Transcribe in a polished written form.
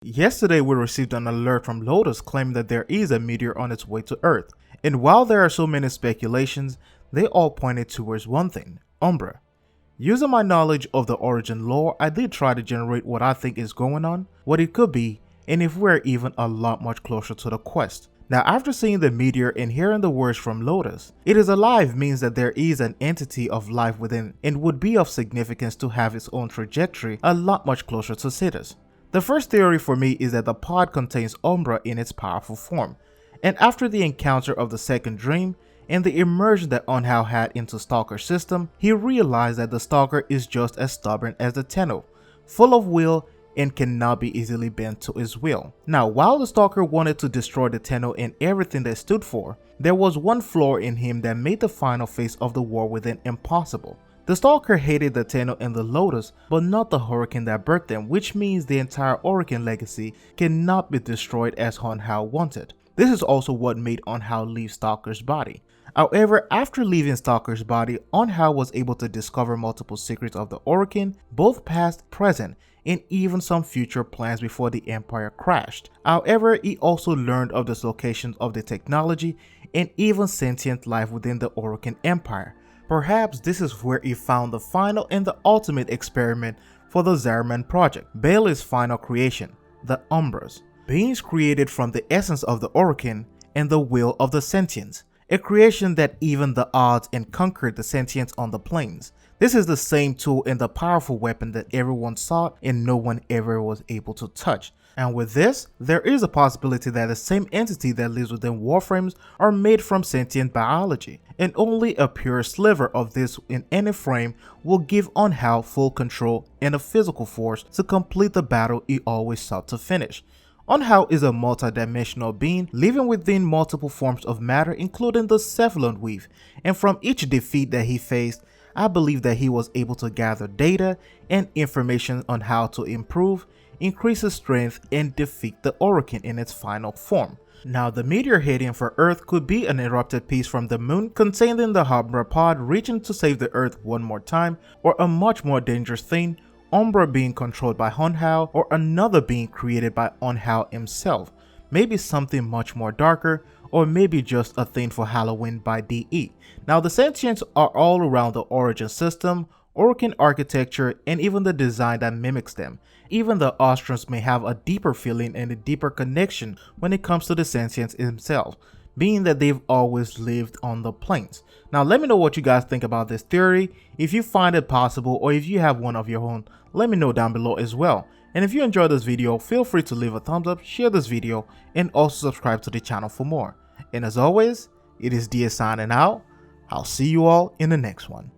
Yesterday we received an alert from Lotus claiming that there is a meteor on its way to Earth, and while there are so many speculations, they all pointed towards one thing: Umbra. Using my knowledge of the origin lore, I did try to generate what I think is going on, what it could be, and if we're even a lot much closer to the quest. Now, after seeing the meteor and hearing the words from Lotus, it is alive means that there is an entity of life within and would be of significance to have its own trajectory a lot much closer to Cetus. The first theory for me is that the pod contains Umbra in its powerful form, and after the encounter of the second dream and the immersion that Unhao had into Stalker's system, he realized that the Stalker is just as stubborn as the Tenno, full of will and cannot be easily bent to his will. Now, while the Stalker wanted to destroy the Tenno and everything they stood for, there was one flaw in him that made the final phase of the war within impossible. The Stalker hated the Tenno and the Lotus, but not the Hurricane that birthed them, which means the entire Hurricane legacy cannot be destroyed as Unhao wanted. This is also what made Unhao leave Stalker's body. However, after leaving Stalker's body, Unhao was able to discover multiple secrets of the Hurricane, both past, present, and even some future plans before the Empire crashed. However, he also learned of the locations of the technology and even sentient life within the Hurricane Empire. Perhaps this is where he found the final and the ultimate experiment for the Zariman project, Bailey's final creation, the Umbras, beings created from the essence of the Hurricane and the will of the sentients, a creation that even the odds and conquered the sentients on the plains. This is the same tool and the powerful weapon that everyone sought and no one ever was able to touch. And with this, there is a possibility that the same entity that lives within Warframes are made from sentient biology, and only a pure sliver of this in any frame will give Unhao full control and a physical force to complete the battle he always sought to finish. Unhao is a multi-dimensional being living within multiple forms of matter, including the Cephalon Weave, and from each defeat that he faced, I believe that he was able to gather data and information on how to improve, increase his strength, and defeat the Hurricane in its final form. Now, the meteor heading for Earth could be an erupted piece from the moon containing the Umbra pod reaching to save the Earth one more time, or a much more dangerous thing, Umbra being controlled by Unhao, or another being created by Unhao himself, maybe something much more darker, or maybe just a thing for Halloween by DE. Now, the sentients are all around the origin system, Hurricane architecture, and even the design that mimics them. Even the Austrians may have a deeper feeling and a deeper connection when it comes to the sentients themselves, being that they've always lived on the plains. Now, let me know what you guys think about this theory. If you find it possible, or if you have one of your own, let me know down below as well. And if you enjoyed this video, feel free to leave a thumbs up, share this video, and also subscribe to the channel for more. And as always, it is DS signing out. I'll see you all in the next one.